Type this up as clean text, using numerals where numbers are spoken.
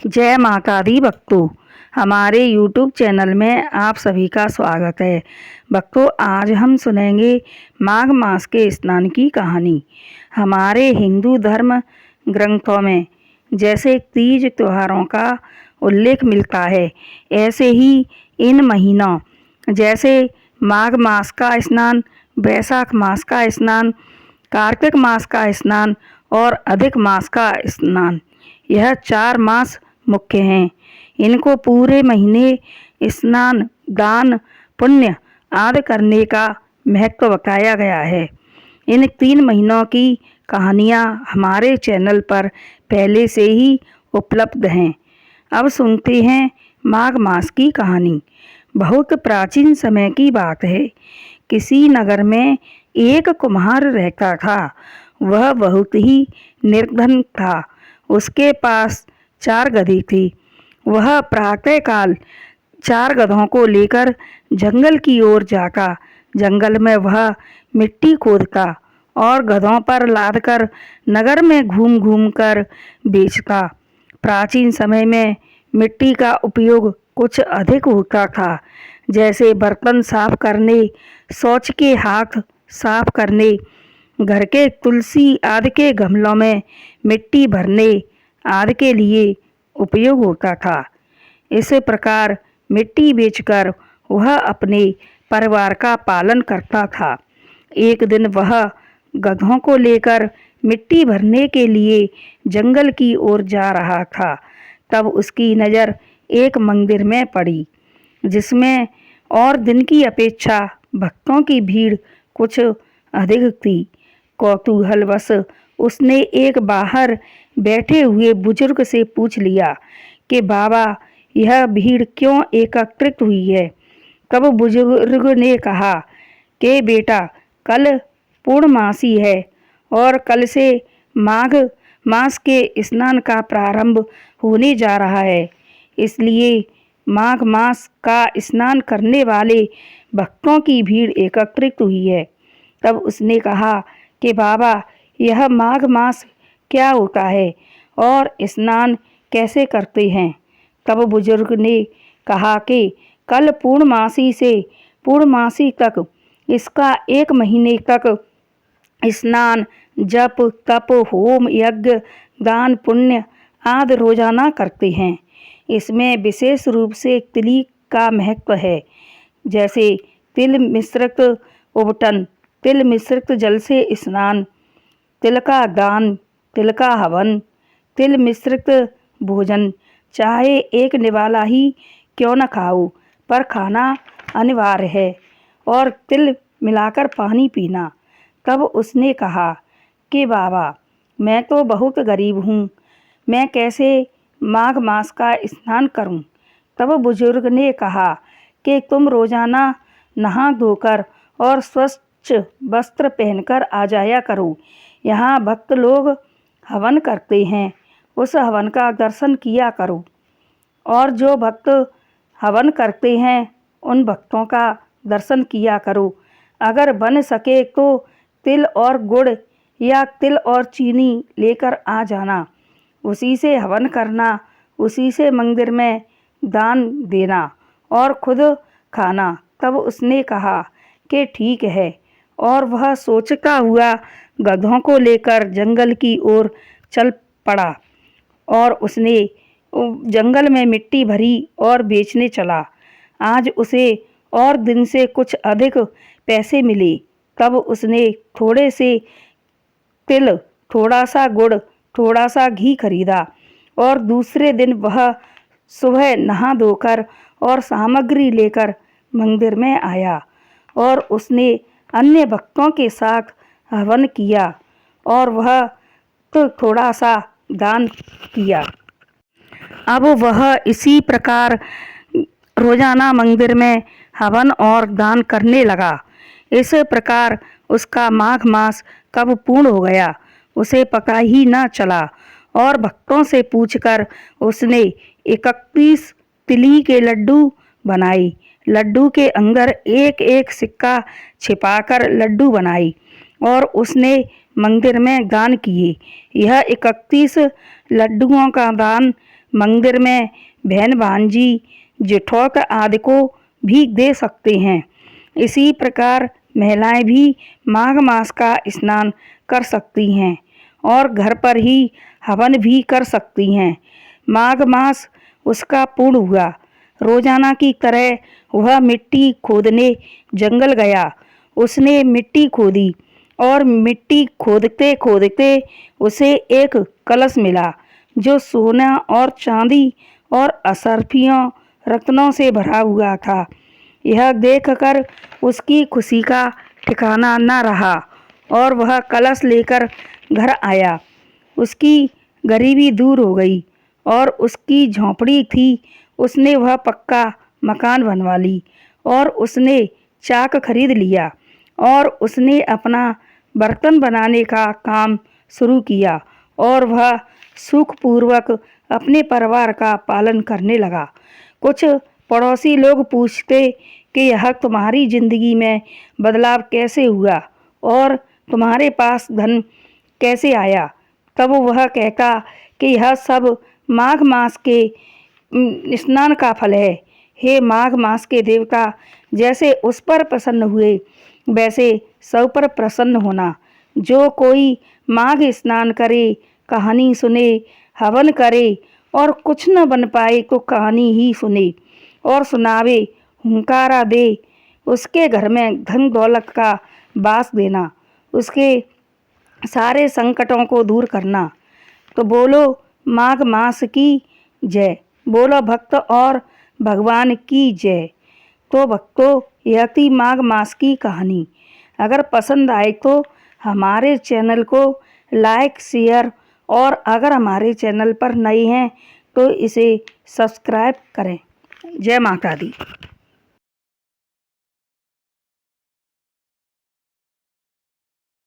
जय माता दी भक्तों। हमारे YouTube चैनल में आप सभी का स्वागत है। भक्तों, आज हम सुनेंगे माघ मास के स्नान की कहानी। हमारे हिंदू धर्म ग्रंथों में जैसे तीज त्योहारों का उल्लेख मिलता है, ऐसे ही इन महीनों जैसे माघ मास का स्नान, वैशाख मास का स्नान, कार्तिक मास का स्नान और अधिक मास का स्नान, यह 4 मास मुख्य हैं। इनको पूरे महीने स्नान, दान, पुण्य आदि करने का महत्व बताया गया है। इन 3 महीनों की कहानियाँ हमारे चैनल पर पहले से ही उपलब्ध हैं। अब सुनते हैं माघ मास की कहानी। बहुत प्राचीन समय की बात है। किसी नगर में एक कुम्हार रहता था। वह बहुत ही निर्धन था। उसके पास 4 गधी थी। वह प्रातःकाल 4 गधों को लेकर जंगल की ओर जाता। जंगल में वह मिट्टी खोदता और गधों पर लादकर नगर में घूम घूम कर बेचता। प्राचीन समय में मिट्टी का उपयोग कुछ अधिक होता था, जैसे बर्तन साफ करने, शौच के हाथ साफ करने, घर के तुलसी आदि के गमलों में मिट्टी भरने आदि के लिए उपयोग होता था। इस प्रकार मिट्टी बेचकर वह अपने परिवार का पालन करता था। एक दिन वह गधों को लेकर मिट्टी भरने के लिए जंगल की ओर जा रहा था। तब उसकी नज़र एक मंदिर में पड़ी, जिसमें और दिन की अपेक्षा भक्तों की भीड़ कुछ अधिक थी। कौतूहलवश उसने एक बाहर बैठे हुए बुजुर्ग से पूछ लिया कि बाबा, यह भीड़ क्यों एकत्रित हुई है? तब बुजुर्ग ने कहा कि बेटा, कल पूर्णमासी है और कल से माघ मास के स्नान का प्रारंभ होने जा रहा है। इसलिए माघ मास का स्नान करने वाले भक्तों की भीड़ एकत्रित हुई है। तब उसने कहा कि बाबा, यह माघ मास क्या होता है और स्नान कैसे करते हैं? तब बुजुर्ग ने कहा कि कल पूर्णमासी से पूर्णमासी तक इसका 1 महीने तक स्नान, जप, तप, होम, यज्ञ, दान, पुण्य आदि रोजाना करते हैं। इसमें विशेष रूप से तिली का महत्व है। जैसे तिल मिश्रित उबटन, तिल मिश्रित जल से स्नान, तिल का दान, तिल का हवन, तिल मिश्रित भोजन, चाहे एक निवाला ही क्यों न खाओ, पर खाना अनिवार्य है, और तिल मिलाकर पानी पीना। तब उसने कहा कि बाबा, मैं तो बहुत गरीब हूँ, मैं कैसे माघ मास का स्नान करूँ? तब बुजुर्ग ने कहा कि तुम रोजाना नहा धोकर और स्वच्छ वस्त्र पहनकर आ जाया करो। यहाँ भक्त लोग हवन करते हैं, उस हवन का दर्शन किया करो, और जो भक्त हवन करते हैं उन भक्तों का दर्शन किया करो। अगर बन सके तो तिल और गुड़ या तिल और चीनी लेकर आ जाना, उसी से हवन करना, उसी से मंदिर में दान देना और खुद खाना। तब उसने कहा कि ठीक है, और वह सोचता हुआ गधों को लेकर जंगल की ओर चल पड़ा और उसने जंगल में मिट्टी भरी और बेचने चला। आज उसे और दिन से कुछ अधिक पैसे मिले। तब उसने थोड़े से तिल, थोड़ा सा गुड़, थोड़ा सा घी खरीदा और दूसरे दिन वह सुबह नहा धोकर और सामग्री लेकर मंदिर में आया और उसने अन्य भक्तों के साथ हवन किया और वह तो थोड़ा सा दान किया। अब वह इसी प्रकार रोजाना मंदिर में हवन और दान करने लगा। इस प्रकार उसका माघ मास कब पूर्ण हो गया उसे पता ही न चला, और भक्तों से पूछकर उसने 31 तिली के लड्डू बनाए। लड्डू के अंदर एक एक सिक्का छिपाकर लड्डू बनाए और उसने मंदिर में दान किए। यह 31 लड्डुओं का दान मंदिर में बहन भांजी जेठौत आदि को भी दे सकते हैं। इसी प्रकार महिलाएं भी माघ मास का स्नान कर सकती हैं और घर पर ही हवन भी कर सकती हैं। माघ मास उसका पूर्ण हुआ। रोजाना की तरह वह मिट्टी खोदने जंगल गया। उसने मिट्टी खोदी और मिट्टी खोदते खोदते उसे एक कलश मिला जो सोना और चांदी और असरफियों रत्नों से भरा हुआ था। यह देखकर उसकी खुशी का ठिकाना न रहा और वह कलश लेकर घर आया। उसकी गरीबी दूर हो गई और उसकी झोंपड़ी थी उसने वह पक्का मकान बनवा ली और उसने चाक खरीद लिया और उसने अपना बर्तन बनाने का काम शुरू किया और वह सुखपूर्वक अपने परिवार का पालन करने लगा। कुछ पड़ोसी लोग पूछते कि यह तुम्हारी जिंदगी में बदलाव कैसे हुआ और तुम्हारे पास धन कैसे आया। तब वह कहता कि यह सब माघ मास के स्नान का फल है। हे माघ मास के देवता, जैसे उस पर प्रसन्न हुए वैसे सब पर प्रसन्न होना। जो कोई माघ स्नान करे, कहानी सुने, हवन करे और कुछ न बन पाए तो कहानी ही सुने और सुनावे, हुंकारा दे, उसके घर में धन दौलत का वास देना, उसके सारे संकटों को दूर करना। तो बोलो माघ मास की जय, बोलो भक्त और भगवान की जय। तो भक्तों, यह थी माघ मास की कहानी। अगर पसंद आए तो हमारे चैनल को लाइक, शेयर और अगर हमारे चैनल पर नए हैं तो इसे सब्सक्राइब करें। जय माता दी।